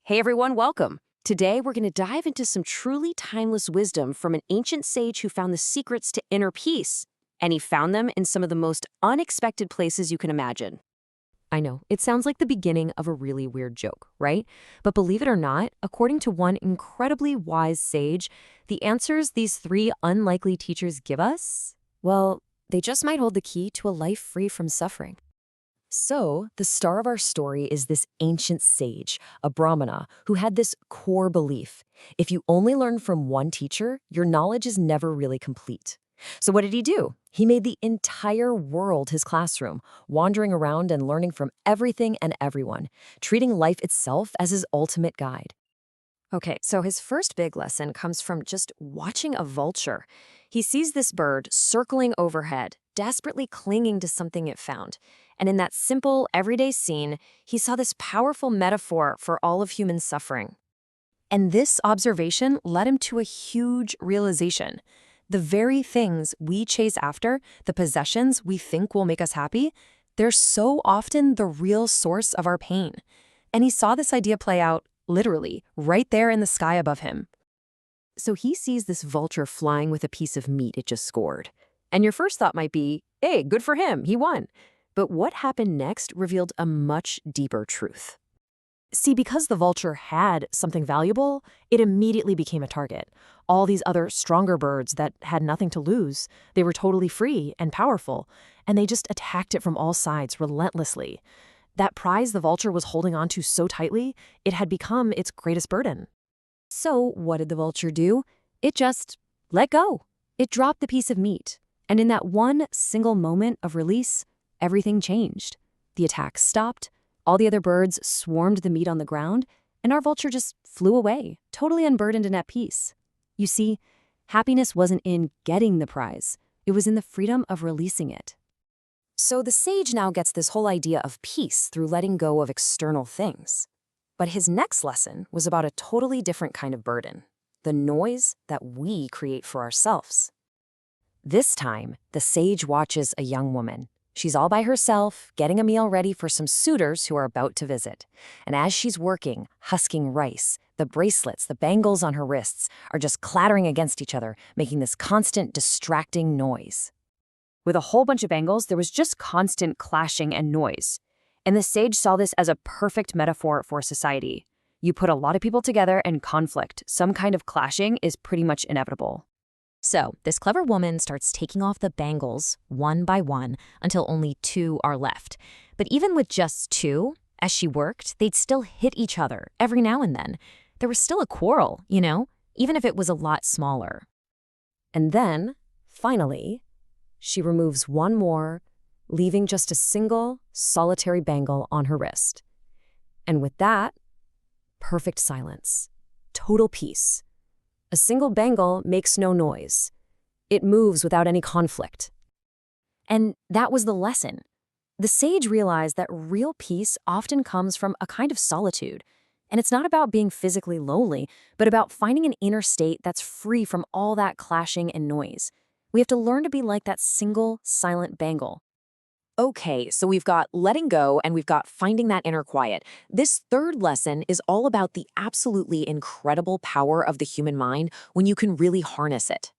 Hey everyone, welcome. Today we're going to dive into some truly timeless wisdom from an ancient sage who found the secrets to inner peace. And he found them in some of the most unexpected places you can imagine. I know, it sounds like the beginning of a really weird joke, right? But believe it or not, according to one incredibly wise sage, the answers these three unlikely teachers give us, well, they just might hold the key to a life free from suffering. So, the star of our story is this ancient sage, a brāhmaṇa, who had this core belief. If you only learn from one teacher, your knowledge is never really complete. So what did he do? He made the entire world his classroom, wandering around and learning from everything and everyone, treating life itself as his ultimate guide. Okay, so his first big lesson comes from just watching a vulture. He sees this bird circling overhead, desperately clinging to something it found. And in that simple, everyday scene, he saw this powerful metaphor for all of human suffering. And this observation led him to a huge realization. The very things we chase after, the possessions we think will make us happy, they're so often the real source of our pain. And he saw this idea play out, literally, right there in the sky above him. So he sees this vulture flying with a piece of meat it just scored. And your first thought might be, hey, good for him, he won. But what happened next revealed a much deeper truth. See, because the vulture had something valuable, it immediately became a target. All these other stronger birds that had nothing to lose, they were totally free and powerful, and they just attacked it from all sides relentlessly. That prize the vulture was holding on to so tightly, it had become its greatest burden. So what did the vulture do? It just let go. It dropped the piece of meat. And in that one single moment of release, everything changed. The attack stopped, all the other birds swarmed the meat on the ground, and our vulture just flew away, totally unburdened and at peace. You see, happiness wasn't in getting the prize. It was in the freedom of releasing it. So the sage now gets this whole idea of peace through letting go of external things. But his next lesson was about a totally different kind of burden, the noise that we create for ourselves. This time, the sage watches a young woman. She's all by herself, getting a meal ready for some suitors who are about to visit. And as she's working, husking rice, the bracelets, the bangles on her wrists are just clattering against each other, making this constant, distracting noise. With a whole bunch of bangles, there was just constant clashing and noise. And the sage saw this as a perfect metaphor for society. You put a lot of people together and conflict, some kind of clashing is pretty much inevitable. So, this clever woman starts taking off the bangles one by one until only 2 are left. But even with just 2, as she worked, they'd still hit each other every now and then. There was still a quarrel, even if it was a lot smaller. And then, finally, she removes one more, leaving just a single, solitary bangle on her wrist. And with that, perfect silence, total peace. A single bangle makes no noise. It moves without any conflict. And that was the lesson. The sage realized that real peace often comes from a kind of solitude. And it's not about being physically lonely, but about finding an inner state that's free from all that clashing and noise. We have to learn to be like that single, silent bangle. Okay, so we've got letting go and we've got finding that inner quiet. This third lesson is all about the absolutely incredible power of the human mind when you can really harness it.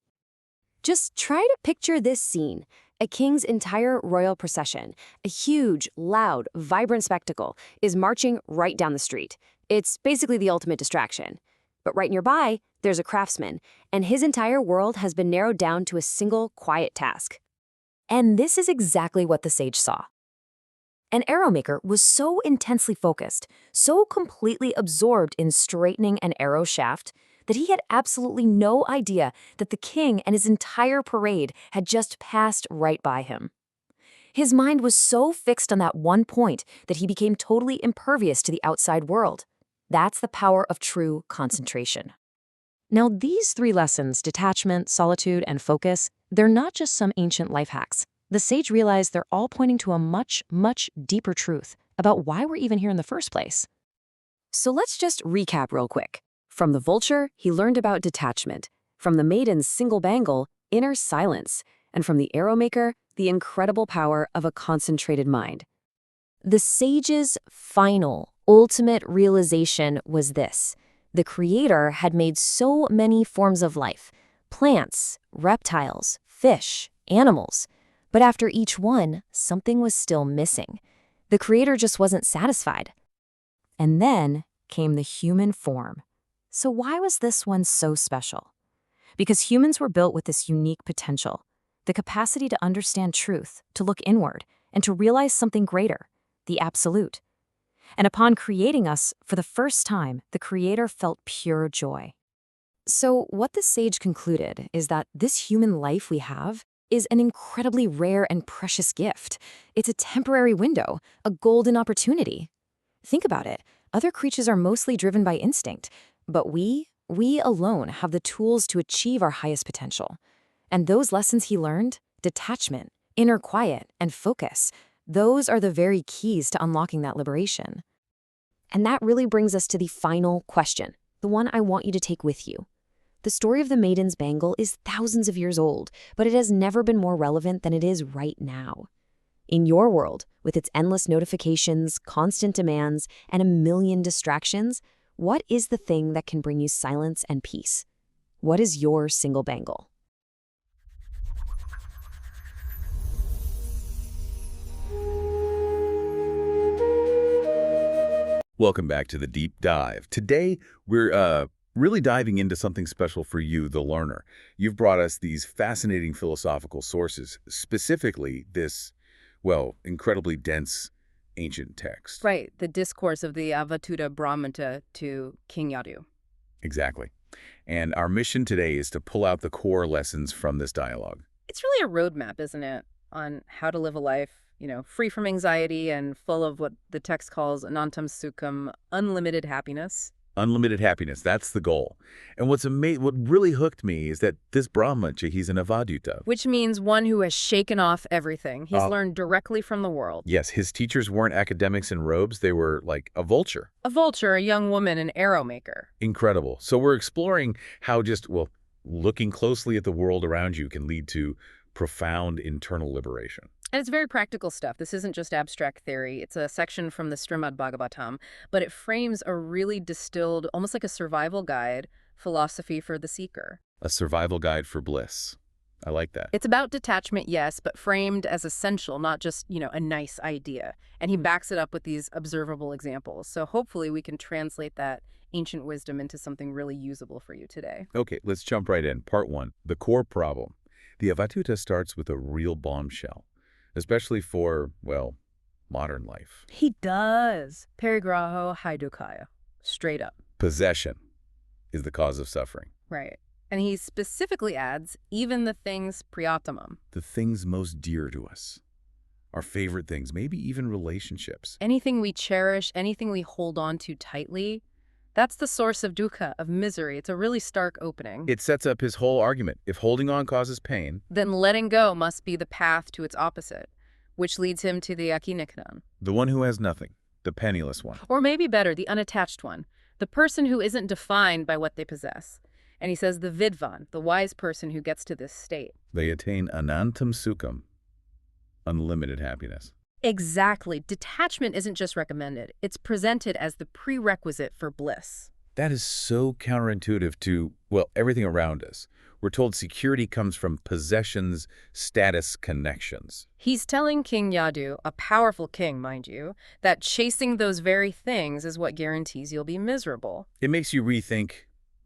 Just try to picture this scene. A king's entire royal procession, a huge, loud, vibrant spectacle, is marching right down the street. It's basically the ultimate distraction. But right nearby, there's a craftsman, and his entire world has been narrowed down to a single, quiet task. And this is exactly what the sage saw. An arrow maker was so intensely focused, so completely absorbed in straightening an arrow shaft, that he had absolutely no idea that the king and his entire parade had just passed right by him. His mind was so fixed on that one point that he became totally impervious to the outside world. That's the power of true concentration. Now, these 3 lessons, detachment, solitude, and focus, they're not just some ancient life hacks. The sage realized they're all pointing to a much, much deeper truth about why we're even here in the first place. So let's just recap real quick. From the vulture, he learned about detachment. From the maiden's single bangle, inner silence. And from the arrow maker, the incredible power of a concentrated mind. The sage's final, ultimate realization was this. The Creator had made so many forms of life, plants, reptiles, fish, animals. But after each one, something was still missing. The Creator just wasn't satisfied. And then came the human form. So why was this one so special? Because humans were built with this unique potential, the capacity to understand truth, to look inward, and to realize something greater, the absolute. And upon creating us, for the first time, the Creator felt pure joy. So what the sage concluded is that this human life we have is an incredibly rare and precious gift. It's a temporary window, a golden opportunity. Think about it. Other creatures are mostly driven by instinct, but we alone have the tools to achieve our highest potential. And those lessons he learned, detachment, inner quiet, and focus, those are the very keys to unlocking that liberation. And that really brings us to the final question, the one I want you to take with you. The story of the maiden's bangle is thousands of years old, but it has never been more relevant than it is right now. In your world, with its endless notifications, constant demands, and a million distractions, what is the thing that can bring you silence and peace? What is your single bangle? Welcome back to the Deep Dive. Today, we're really diving into something special for you, the learner. You've brought us these fascinating philosophical sources, specifically this, well, incredibly dense ancient text. Right, the discourse of the Avadhūta brāhmaṇa to King Yadu. Exactly. And our mission today is to pull out the core lessons from this dialogue. It's really a roadmap, isn't it, on how to live a life, free from anxiety and full of what the text calls anantam sukham, unlimited happiness. Unlimited happiness, that's the goal. And what really hooked me is that this brāhmaṇa, he's an Avadhūta. Which means one who has shaken off everything. He's learned directly from the world. Yes, his teachers weren't academics in robes. They were like a vulture. A vulture, a young woman, an arrow maker. Incredible. So we're exploring how looking closely at the world around you can lead to profound internal liberation. And it's very practical stuff. This isn't just abstract theory. It's a section from the Śrīmad Bhāgavatam, but it frames a really distilled, almost like a survival guide, philosophy for the seeker. A survival guide for bliss. I like that. It's about detachment, yes, but framed as essential, not just, a nice idea. And he backs it up with these observable examples. So hopefully we can translate that ancient wisdom into something really usable for you today. Okay, let's jump right in. Part 1, the core problem. The Avadhūta starts with a real bombshell, especially for, modern life. He does. Parigraho haidukaya. Straight up. Possession is the cause of suffering. Right. And he specifically adds, even the things priyatamam. The things most dear to us. Our favorite things, maybe even relationships. Anything we cherish, anything we hold on to tightly, that's the source of dukkha, of misery. It's a really stark opening. It sets up his whole argument. If holding on causes pain, then letting go must be the path to its opposite, which leads him to the akiniknan. The one who has nothing, the penniless one. Or maybe better, the unattached one, the person who isn't defined by what they possess. And he says the vidvan, the wise person who gets to this state. They attain anantam sukham, unlimited happiness. Exactly. Detachment isn't just recommended. It's presented as the prerequisite for bliss. That is so counterintuitive to, everything around us. We're told security comes from possessions, status, connections. He's telling King Yadu, a powerful king, mind you, that chasing those very things is what guarantees you'll be miserable. It makes you rethink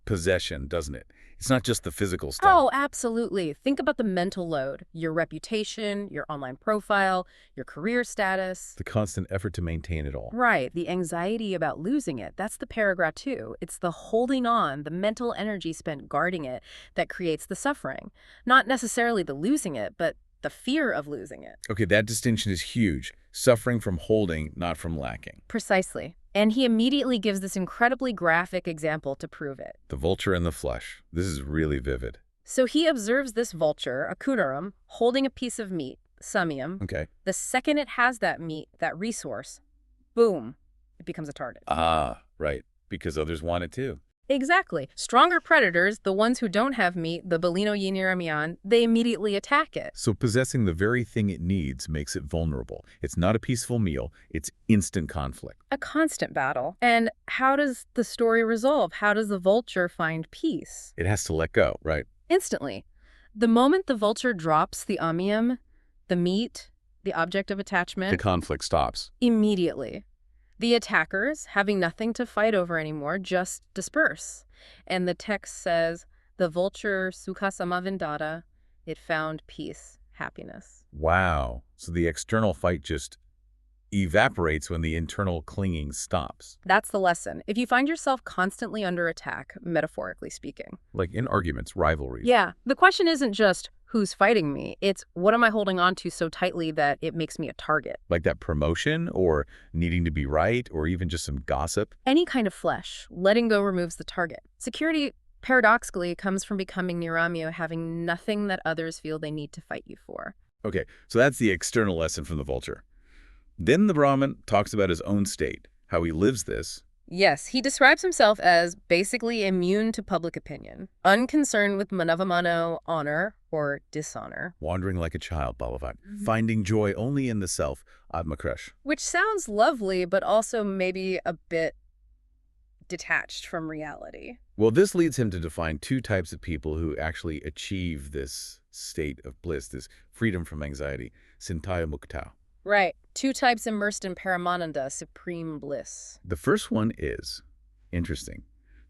possession, doesn't it? It's not just the physical stuff. Oh, absolutely. Think about the mental load, your reputation, your online profile, your career status. The constant effort to maintain it all. Right. The anxiety about losing it. That's the paragraph 2. It's the holding on, the mental energy spent guarding it that creates the suffering. Not necessarily the losing it, but the fear of losing it. Okay, that distinction is huge. Suffering from holding, not from lacking. Precisely. And he immediately gives this incredibly graphic example to prove it. The vulture and the flesh. This is really vivid. So he observes this vulture, a kunaram, holding a piece of meat, samyam. Okay. The second it has that meat, that resource, boom, it becomes a target. Ah, right. Because others want it too. Exactly. Stronger predators, the ones who don't have meat, the Balino Yiniramian, they immediately attack it. So possessing the very thing it needs makes it vulnerable. It's not a peaceful meal, it's instant conflict. A constant battle. And how does the story resolve? How does the vulture find peace? It has to let go, right? Instantly. The moment the vulture drops the amium, the meat, the object of attachment, The conflict stops. immediately. The attackers, having nothing to fight over anymore, just disperse. And the text says, the vulture sukhasamavindata, it found peace, happiness. Wow. So the external fight just evaporates when the internal clinging stops. That's the lesson. If you find yourself constantly under attack, metaphorically speaking. Like in arguments, rivalries. Yeah, the question isn't just, who's fighting me? It's, what am I holding on to so tightly that it makes me a target? Like that promotion or needing to be right or even just some gossip. Any kind of flesh, letting go removes the target. Security, paradoxically, comes from becoming niramyo, having nothing that others feel they need to fight you for. Okay, so that's the external lesson from the vulture. Then the Brahman talks about his own state, how he lives this. Yes, he describes himself as basically immune to public opinion, unconcerned with manavamano, honor or dishonor. Wandering like a child, Bhagavat, finding joy only in the self, Atmakresh. Which sounds lovely, but also maybe a bit detached from reality. Well, this leads him to define two types of people who actually achieve this state of bliss, this freedom from anxiety, Sintaya Mukta. Right. Two types immersed in paramananda, supreme bliss. The first one is, interesting,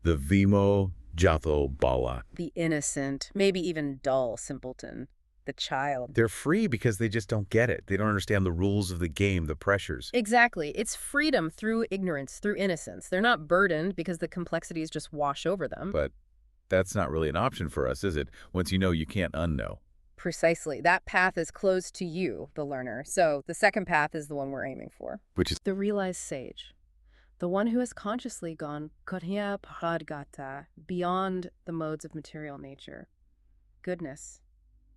the Vimo Jatho Bala. The innocent, maybe even dull simpleton. The child. They're free because they just don't get it. They don't understand the rules of the game, the pressures. Exactly. It's freedom through ignorance, through innocence. They're not burdened because the complexities just wash over them. But that's not really an option for us, is it? Once you know, you can't unknow. Precisely. That path is closed to you, the learner. So the second path is the one we're aiming for. Which is The realized sage. The one who has consciously gone karya paradgata, beyond the modes of material nature. Goodness,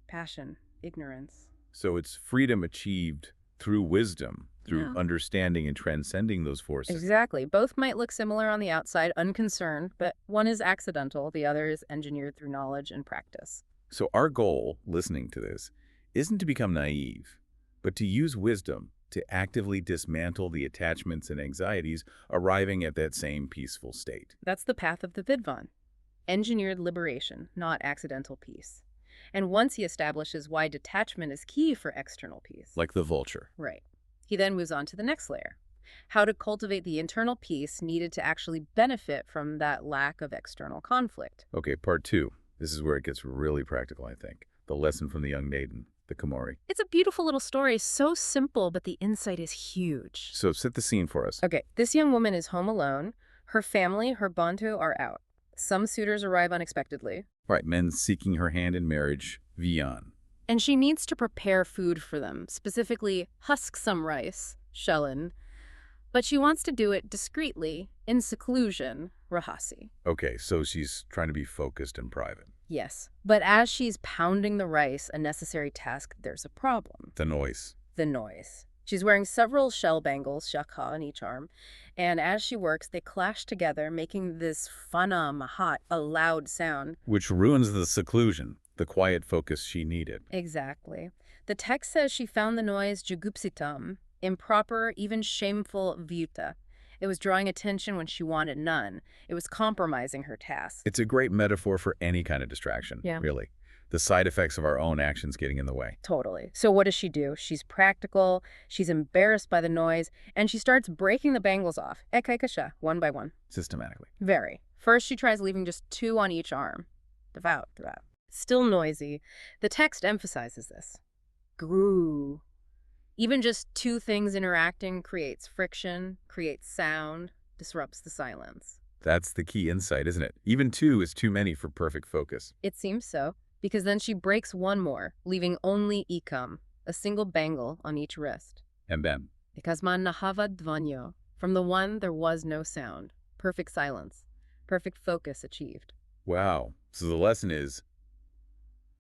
passion, ignorance. so it's freedom achieved through wisdom, through Yeah. understanding and transcending those forces. Exactly. Both might look similar on the outside, unconcerned, but one is accidental, the other is engineered through knowledge and practice. So our goal, listening to this, isn't to become naive, but to use wisdom to actively dismantle the attachments and anxieties, arriving at that same peaceful state. That's the path of the Vidvan. Engineered liberation, not accidental peace. And once he establishes why detachment is key for external peace. Like the vulture. Right. He then moves on to the next layer. How to cultivate the internal peace needed to actually benefit from that lack of external conflict. Okay, part 2. This is where it gets really practical, I think. The lesson from the young maiden, the Kumari. It's a beautiful little story, so simple, but the insight is huge. So set the scene for us. Okay, this young woman is home alone. Her family, her bantu, are out. Some suitors arrive unexpectedly. Right, men seeking her hand in marriage, Vian. And she needs to prepare food for them, specifically husk some rice, shellin. But she wants to do it discreetly, in seclusion, rahasi. Okay, so she's trying to be focused and private. Yes, but as she's pounding the rice, a necessary task, there's a problem. The noise. The noise. She's wearing several shell bangles, shakha, on each arm, and as she works, they clash together, making this fana mahat, a loud sound. Which ruins the seclusion, the quiet focus she needed. Exactly. The text says she found the noise jugupsitam, improper, even shameful vyuta. It was drawing attention when she wanted none. It was compromising her task. It's a great metaphor for any kind of distraction, Yeah. really. The side effects of our own actions getting in the way. Totally. So what does she do? She's practical, she's embarrassed by the noise, and she starts breaking the bangles off, ekaikasha, one by one. Systematically. Very. First, she tries leaving just 2 on each arm. Devout. Still noisy. The text emphasizes this. Gru. Even just 2 things interacting creates friction, creates sound, disrupts the silence. That's the key insight, isn't it? Even 2 is too many for perfect focus. It seems so, because then she breaks 1 more, leaving only ikam, a single bangle on each wrist. And then, Ikasman nahavad dvanyo. From the one, there was no sound. Perfect silence. Perfect focus achieved. wow. So the lesson is,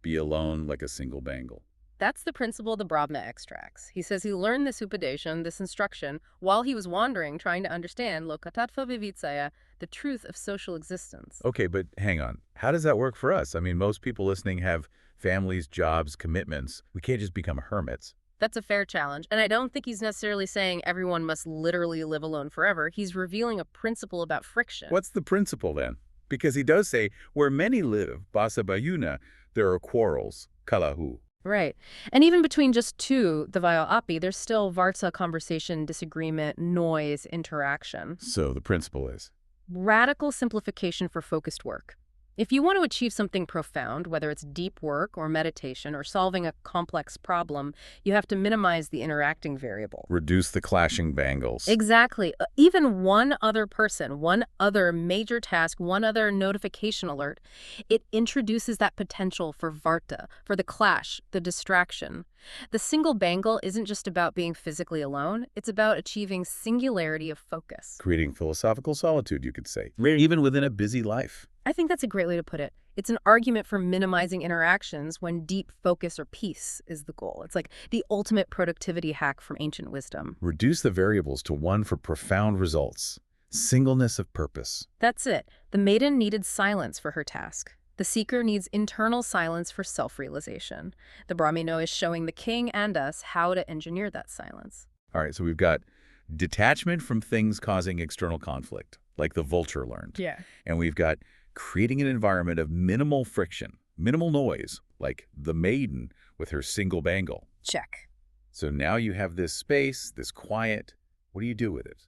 be alone like a single bangle. That's the principle the brāhmaṇa extracts. He says he learned this upadeshan, this instruction, while he was wandering, trying to understand lokatatva vivitsaya, the truth of social existence. Okay, but hang on. How does that work for us? I mean, most people listening have families, jobs, commitments. We can't just become hermits. That's a fair challenge, and I don't think he's necessarily saying everyone must literally live alone forever. He's revealing a principle about friction. What's the principle then? Because he does say, where many live, basa bayuna, there are quarrels, kalahu. Right. And even between just two, the vaya api, there's still varta, conversation, disagreement, noise, interaction. So the principle is? Radical simplification for focused work. If you want to achieve something profound, whether it's deep work or meditation or solving a complex problem, you have to minimize the interacting variable. Reduce the clashing bangles. Exactly. Even one other person, one other major task, one other notification alert, it introduces that potential for varta, for the clash, the distraction. The single bangle isn't just about being physically alone, it's about achieving singularity of focus. Creating philosophical solitude, you could say, even within a busy life. I think that's a great way to put it. It's an argument for minimizing interactions when deep focus or peace is the goal. It's like the ultimate productivity hack from ancient wisdom. Reduce the variables to one for profound results. Singleness of purpose. That's it. The maiden needed silence for her task. The seeker needs internal silence for self-realization. The brāhmana is showing the king and us how to engineer that silence. All right, so we've got detachment from things causing external conflict, like the vulture learned. Yeah. And we've got creating an environment of minimal friction, minimal noise, like the maiden with her single bangle. Check. So now you have this space, this quiet. What do you do with it?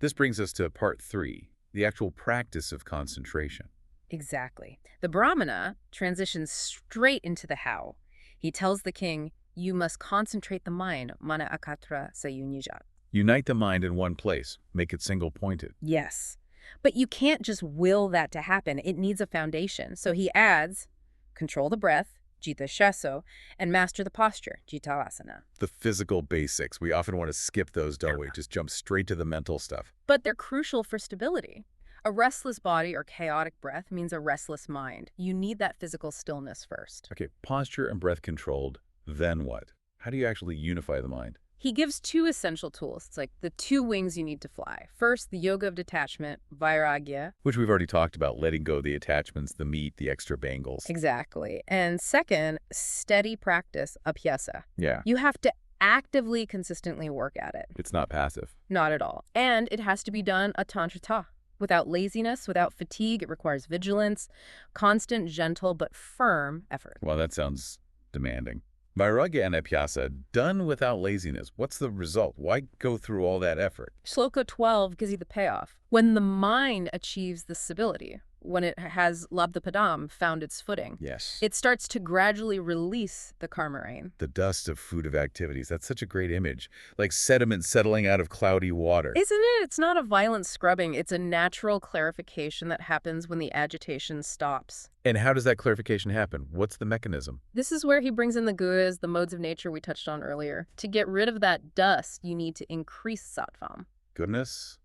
This brings us to part 3, the actual practice of concentration. Exactly. The brāhmana transitions straight into the how. He tells the king, you must concentrate the mind, mana akatra sayunija. Unite the mind in one place, make it single-pointed. Yes. But you can't just will that to happen. It needs a foundation. So he adds, control the breath, jita shaso, and master the posture, jitavasana. The physical basics. We often want to skip those, don't we? Just jump straight to the mental stuff. But they're crucial for stability. A restless body or chaotic breath means a restless mind. You need that physical stillness first. Okay, posture and breath controlled, then what? How do you actually unify the mind? He gives 2 essential tools. It's like the 2 wings you need to fly. First, the yoga of detachment, vairagya. Which we've already talked about, letting go of the attachments, the meat, the extra bangles. Exactly. And second, steady practice, abhyasa. Yeah. You have to actively, consistently work at it. It's not passive. Not at all. And it has to be done atantrata. Without laziness, without fatigue, it requires vigilance, constant, gentle, but firm effort. Well, that sounds demanding. Vairagya and abhyasa, done without laziness. What's the result? Why go through all that effort? Shloka 12 gives you the payoff. When the mind achieves the stability, when it has labdhapadam found its footing, Yes. it starts to gradually release the karma rain. The dust of fruitive activities. That's such a great image. Like sediment settling out of cloudy water. Isn't it? It's not a violent scrubbing. It's a natural clarification that happens when the agitation stops. And how does that clarification happen? What's the mechanism? This is where he brings in the gunas, the modes of nature we touched on earlier. To get rid of that dust, you need to increase sattvam. Goodness,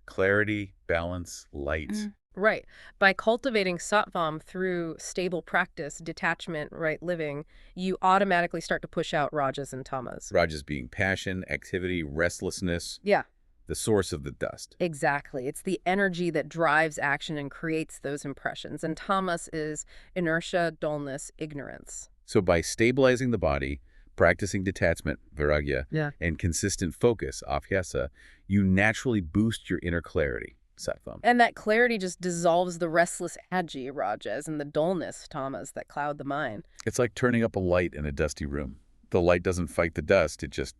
clarity, balance, light. Right. By cultivating sattvam through stable practice, detachment, right living, you automatically start to push out rajas and tamas. Rajas being passion, activity, restlessness. Yeah. The source of the dust. Exactly. It's the energy that drives action and creates those impressions. And tamas is inertia, dullness, ignorance. So by stabilizing the body, practicing detachment, vairagya, and consistent focus, abhyasa, you naturally boost your inner clarity, sattvam. And that clarity just dissolves the restless agi, rajas, and the dullness, tamas, that cloud the mind. It's like turning up a light in a dusty room. The light doesn't fight the dust, it just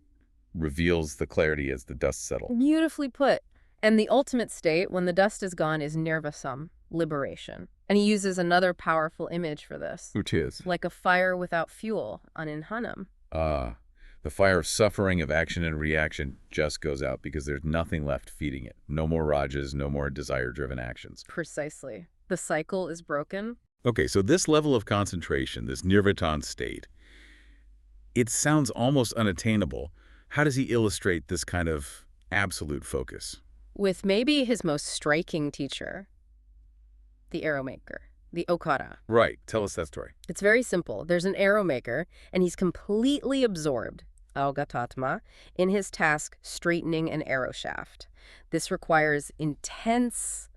reveals the clarity as the dust settles. Beautifully put. And the ultimate state, when the dust is gone, is nirvasam, liberation. And he uses another powerful image for this. Which is? Like a fire without fuel, aninhanam. The fire of suffering, of action and reaction just goes out because there's nothing left feeding it. No more rajas, no more desire-driven actions. Precisely. The cycle is broken. Okay, so this level of concentration, this nirvatan state, it sounds almost unattainable. How does he illustrate this kind of absolute focus? With maybe his most striking teacher, the arrow maker, the okara. Right. Tell us that story. It's very simple. There's an arrow maker, and he's completely absorbed, augatatma, in his task straightening an arrow shaft. This requires intense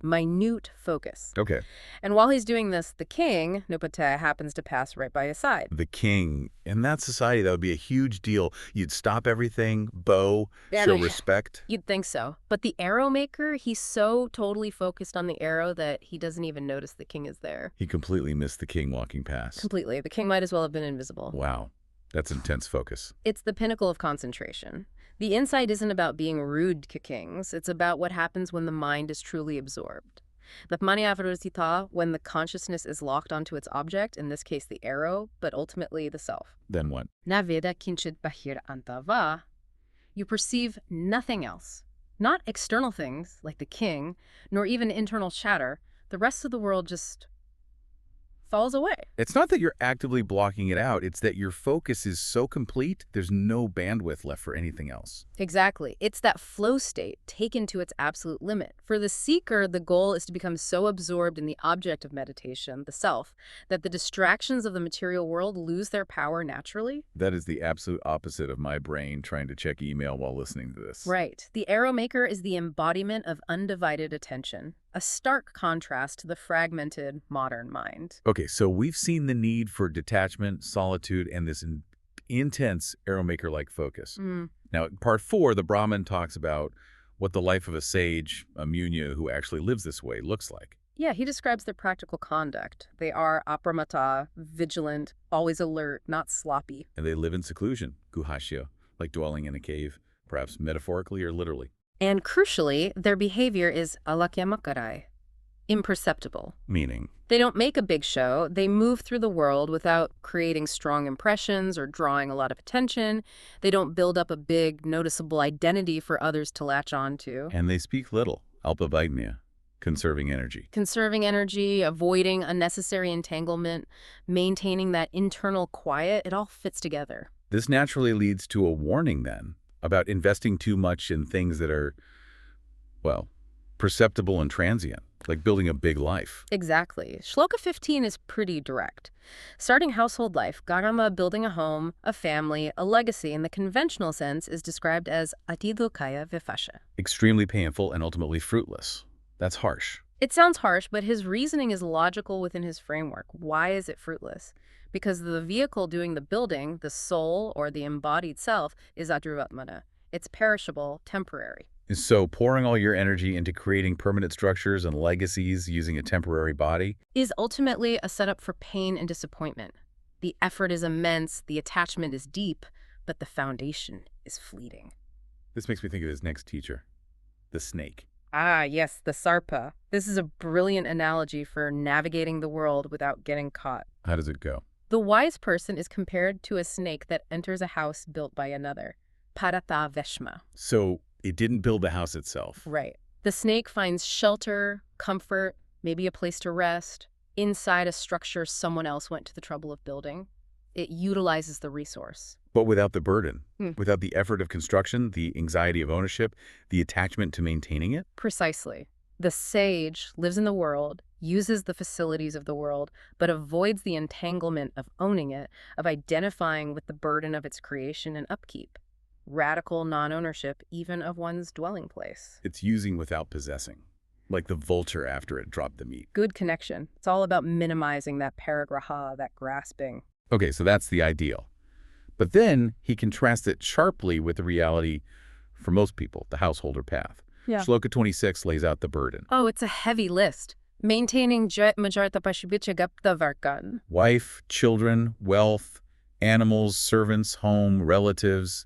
minute focus. Okay. And while he's doing this, the king, Nupate, happens to pass right by his side. The king. In that society, that would be a huge deal. You'd stop everything, bow, show respect. You'd think so. But the arrow maker, he's so totally focused on the arrow that he doesn't even notice the king is there. He completely missed the king walking past. Completely. The king might as well have been invisible. Wow. That's intense focus. It's the pinnacle of concentration. The insight isn't about being rude to kings. It's about what happens when the mind is truly absorbed. The Avadhūta, when the consciousness is locked onto its object, in this case the arrow, but ultimately the self. Then what? Naveda kinchit bahir antava. You perceive nothing else. Not external things, like the king, nor even internal chatter. The rest of the world just falls away. It's not that you're actively blocking it out. It's that your focus is so complete, there's no bandwidth left for anything else. Exactly. It's that flow state taken to its absolute limit. For the seeker, the goal is to become so absorbed in the object of meditation, the self, that the distractions of the material world lose their power naturally. That is the absolute opposite of my brain trying to check email while listening to this. Right. The arrow maker is the embodiment of undivided attention, a stark contrast to the fragmented modern mind. Okay, so we've seen the need for detachment, solitude, and this intense arrow maker-like focus. Now, in part 4, the Brahman talks about what the life of a sage, a munya, who actually lives this way looks like. Yeah, he describes their practical conduct. They are apramata, vigilant, always alert, not sloppy. And they live in seclusion, guhashya, like dwelling in a cave, perhaps metaphorically or literally. And crucially, their behavior is alakyamakarai, imperceptible. Meaning? They don't make a big show. They move through the world without creating strong impressions or drawing a lot of attention. They don't build up a big, noticeable identity for others to latch on to. And they speak little, alpavagnya, conserving energy. Conserving energy, avoiding unnecessary entanglement, maintaining that internal quiet, it all fits together. This naturally leads to a warning, then, about investing too much in things that are, well, perceptible and transient, like building a big life. Exactly. Shloka 15 is pretty direct. Starting household life, Garama building a home, a family, a legacy in the conventional sense is described as atidukaya vifasha. Extremely painful and ultimately fruitless. That's harsh. It sounds harsh, but his reasoning is logical within his framework. Why is it fruitless? Because the vehicle doing the building, the soul or the embodied self, is adruvatmana. It's perishable, temporary. So pouring all your energy into creating permanent structures and legacies using a temporary body is ultimately a setup for pain and disappointment. The effort is immense, the attachment is deep, but the foundation is fleeting. This makes me think of his next teacher, the snake. Ah, yes, the sarpa. This is a brilliant analogy for navigating the world without getting caught. How does it go? The wise person is compared to a snake that enters a house built by another. Parata veshma. So it didn't build the house itself. Right. The snake finds shelter, comfort, maybe a place to rest, inside a structure someone else went to the trouble of building. It utilizes the resource. But without the burden, without the effort of construction, the anxiety of ownership, the attachment to maintaining it? Precisely. The sage lives in the world, uses the facilities of the world, but avoids the entanglement of owning it, of identifying with the burden of its creation and upkeep. Radical non-ownership even of one's dwelling place. It's using without possessing, like the vulture after it dropped the meat. Good connection. It's all about minimizing that paragraha, that grasping. Okay, so that's the ideal. But then he contrasts it sharply with the reality for most people, the householder path. Yeah. Shloka 26 lays out the burden. Oh, it's a heavy list. Maintaining majarta pashibicha gapta varkan. Wife, children, wealth, animals, servants, home, relatives,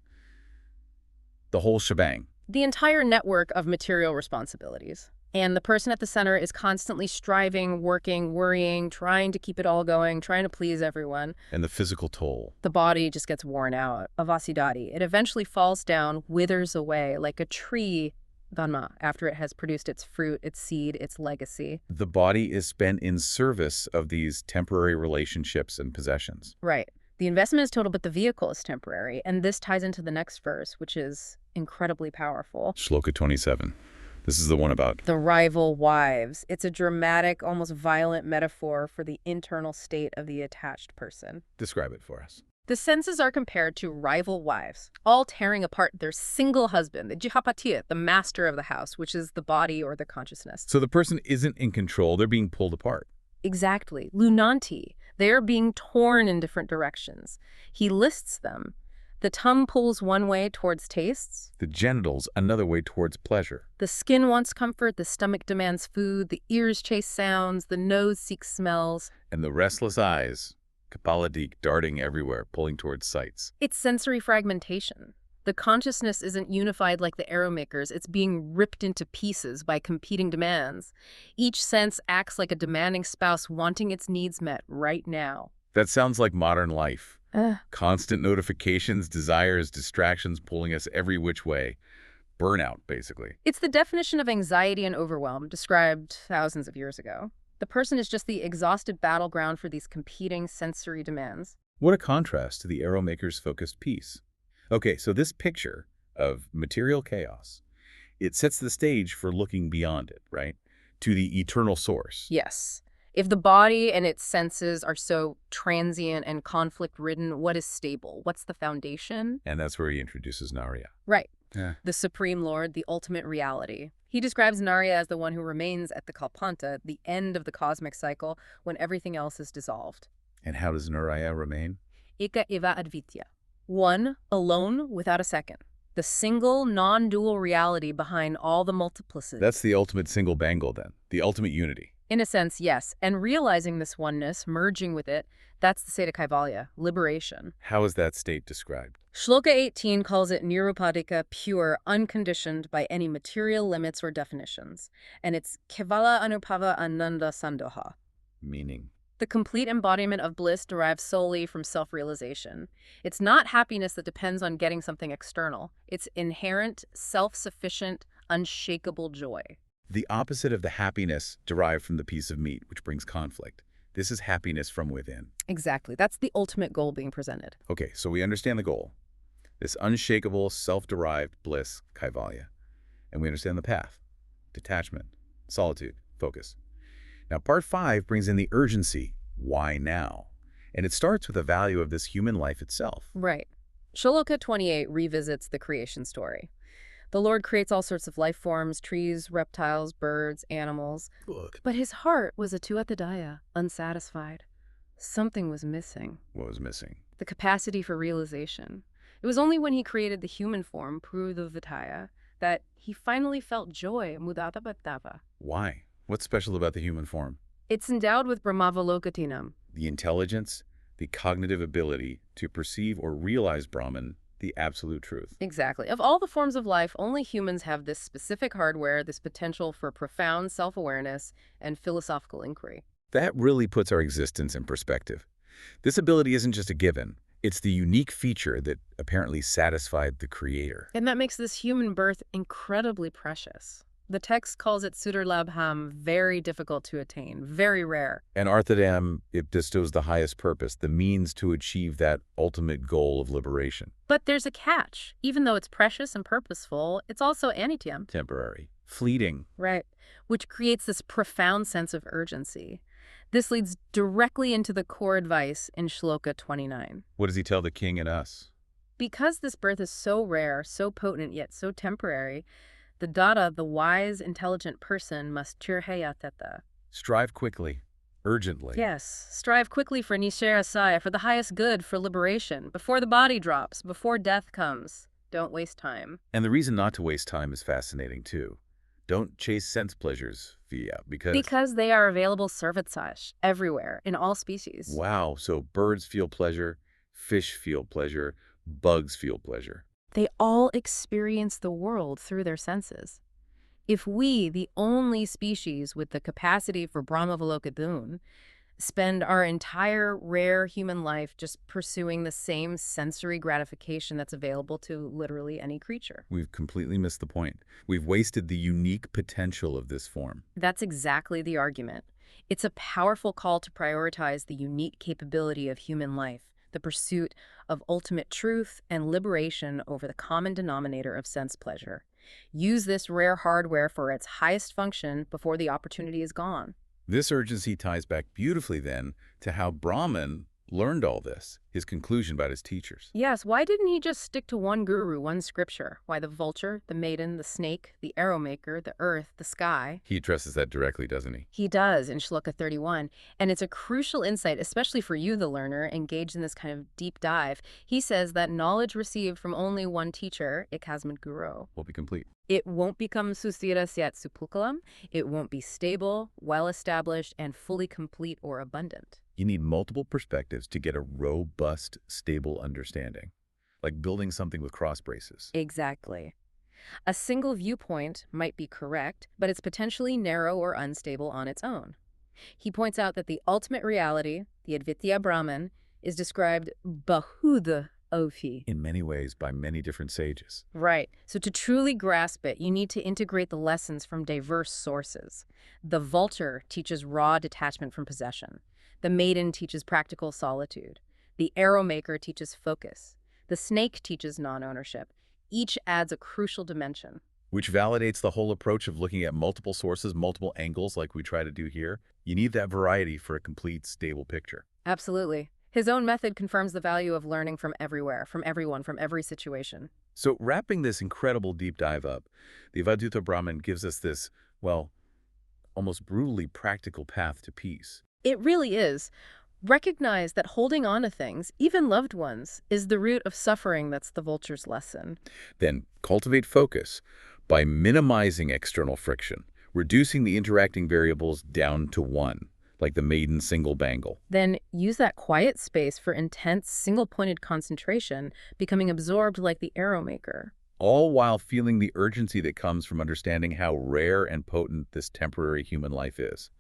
the whole shebang. The entire network of material responsibilities. And the person at the center is constantly striving, working, worrying, trying to keep it all going, trying to please everyone. And the physical toll. The body just gets worn out. Avasidati. It eventually falls down, withers away like a tree, dhanma, after it has produced its fruit, its seed, its legacy. The body is spent in service of these temporary relationships and possessions. Right. The investment is total, but the vehicle is temporary. And this ties into the next verse, which is incredibly powerful. Shloka 27. This is the one about the rival wives. It's a dramatic, almost violent metaphor for the internal state of the attached person. Describe it for us. The senses are compared to rival wives, all tearing apart their single husband, the jihapatiya, the master of the house, which is the body or the consciousness. So the person isn't in control, they're being pulled apart. Exactly. Lunanti. They are being torn in different directions. He lists them. The tongue pulls one way towards tastes. The genitals another way towards pleasure. The skin wants comfort, the stomach demands food, the ears chase sounds, the nose seeks smells. And the restless eyes, kapaladik, darting everywhere, pulling towards sights. It's sensory fragmentation. The consciousness isn't unified like the arrow makers. It's being ripped into pieces by competing demands. Each sense acts like a demanding spouse wanting its needs met right now. That sounds like modern life. Constant notifications, desires, distractions pulling us every which way. Burnout, basically. It's the definition of anxiety and overwhelm described thousands of years ago. The person is just the exhausted battleground for these competing sensory demands. What a contrast to the arrow maker's focused peace. Okay, so this picture of material chaos, it sets the stage for looking beyond it, right? To the eternal source. Yes. If the body and its senses are so transient and conflict-ridden, what is stable? What's the foundation? And that's where he introduces Narya. Right. Yeah. The Supreme Lord, the ultimate reality. He describes Narya as the one who remains at the Kalpanta, the end of the cosmic cycle, when everything else is dissolved. And how does Narya remain? Eka eva advitya. One, alone, without a second. The single, non-dual reality behind all the multiplicities. That's the ultimate single bangle, then. The ultimate unity. In a sense, yes. And realizing this oneness, merging with it, that's the state of kaivalya, liberation. How is that state described? Shloka 18 calls it nirupadika, pure, unconditioned by any material limits or definitions. And it's kevala anupava ananda sandoha. Meaning? The complete embodiment of bliss derives solely from self-realization. It's not happiness that depends on getting something external. It's inherent, self-sufficient, unshakable joy. The opposite of the happiness derived from the piece of meat, which brings conflict. This is happiness from within. Exactly. That's the ultimate goal being presented. Okay, so we understand the goal. This unshakable, self-derived bliss, kaivalya. And we understand the path. Detachment, solitude, focus. Now, part 5 brings in the urgency. Why now? And it starts with the value of this human life itself. Right. Shloka 28 revisits the creation story. The Lord creates all sorts of life forms, trees, reptiles, birds, animals. Look. But his heart was a tuatadaya, unsatisfied. Something was missing. What was missing? The capacity for realization. It was only when he created the human form, Prudhavataya, that he finally felt joy, mudatapatava. Why? What's special about the human form? It's endowed with brahmavalokatinam. The intelligence, the cognitive ability to perceive or realize Brahman, the absolute truth. Exactly. Of all the forms of life, only humans have this specific hardware, this potential for profound self-awareness and philosophical inquiry. That really puts our existence in perspective. This ability isn't just a given. It's the unique feature that apparently satisfied the Creator. And that makes this human birth incredibly precious. The text calls it Sudurlabham, very difficult to attain, very rare. And Arthadam, it bestows the highest purpose, the means to achieve that ultimate goal of liberation. But there's a catch. Even though it's precious and purposeful, it's also anityam. Temporary. Fleeting. Right. Which creates this profound sense of urgency. This leads directly into the core advice in Shloka 29. What does he tell the king and us? Because this birth is so rare, so potent, yet so temporary, the Dada, the wise, intelligent person, must tirhayateta. Strive quickly, urgently. Yes, strive quickly for nishirasaya, for the highest good, for liberation, before the body drops, before death comes. Don't waste time. And the reason not to waste time is fascinating, too. Don't chase sense pleasures, Via, Because they are available servitsash, everywhere, in all species. Wow, so birds feel pleasure, fish feel pleasure, bugs feel pleasure. They all experience the world through their senses. If we, the only species with the capacity for Brahmavalokadun, spend our entire rare human life just pursuing the same sensory gratification that's available to literally any creature. We've completely missed the point. We've wasted the unique potential of this form. That's exactly the argument. It's a powerful call to prioritize the unique capability of human life, the pursuit of ultimate truth and liberation over the common denominator of sense pleasure. Use this rare hardware for its highest function before the opportunity is gone. This urgency ties back beautifully, then, to how Brahman learned all this, his conclusion about his teachers. Yes, why didn't he just stick to one guru, one scripture? Why the vulture, the maiden, the snake, the arrow maker, the earth, the sky? He addresses that directly, doesn't he? He does in Shloka 31, and it's a crucial insight, especially for you, the learner, engaged in this kind of deep dive. He says that knowledge received from only one teacher, ikasmat guru, Will be complete. it won't become susira syat supulkalam, it won't be stable, well-established, and fully complete or abundant. You need multiple perspectives to get a robust, stable understanding, like building something with cross braces. Exactly. A single viewpoint might be correct, but it's potentially narrow or unstable on its own. He points out that the ultimate reality, the Advitya Brahman, is described Avadhūta ofi. In many ways, by many different sages. Right. So to truly grasp it, you need to integrate the lessons from diverse sources. The vulture teaches raw detachment from possession. The maiden teaches practical solitude. The arrow maker teaches focus. The snake teaches non-ownership. Each adds a crucial dimension. Which validates the whole approach of looking at multiple sources, multiple angles like we try to do here. You need that variety for a complete, stable picture. Absolutely. His own method confirms the value of learning from everywhere, from everyone, from every situation. So wrapping this incredible deep dive up, the Avadhūta Brahman gives us this, well, almost brutally practical path to peace. It really is. Recognize that holding on to things, even loved ones, is the root of suffering. That's the vulture's lesson. Then cultivate focus by minimizing external friction, reducing the interacting variables down to one, like the maiden single bangle. Then use that quiet space for intense, single-pointed concentration, becoming absorbed like the arrow maker. All while feeling the urgency that comes from understanding how rare and potent this temporary human life is.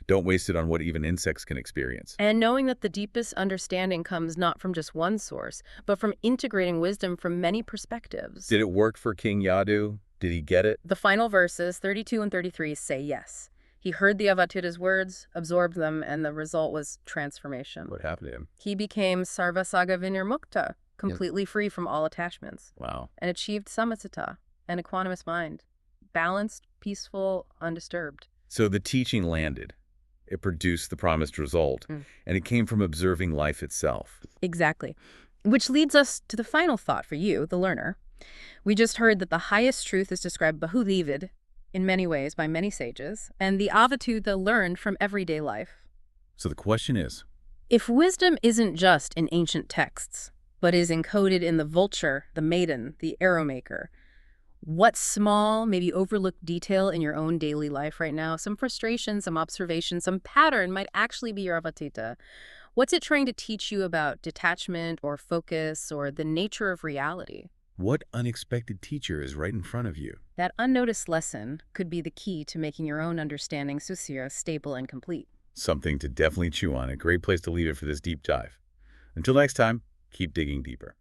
Don't waste it on what even insects can experience. And knowing that the deepest understanding comes not from just one source, but from integrating wisdom from many perspectives. Did it work for King Yadu? Did he get it? The final verses, 32 and 33, say yes. He heard the Avadhūta's words, absorbed them, and the result was transformation. What happened to him? He became sarvasaga vinirmukta, completely free from all attachments, Wow. and achieved samatita, an equanimous mind, balanced, peaceful, undisturbed. So the teaching landed. It produced the promised result, and it came from observing life itself. Exactly. Which leads us to the final thought for you, the learner. We just heard that the highest truth is described bahuvivid in many ways by many sages, and the Avadhūta learned from everyday life. So the question is, If wisdom isn't just in ancient texts, but is encoded in the vulture, the maiden, the arrow maker, what small, maybe overlooked detail in your own daily life right now, some frustration, some observation, some pattern might actually be your Avadhūta? What's it trying to teach you about detachment or focus or the nature of reality? what unexpected teacher is right in front of you? That unnoticed lesson could be the key to making your own understanding susira stable and complete. Something to definitely chew on. A great place to leave it for this deep dive. Until next time, keep digging deeper.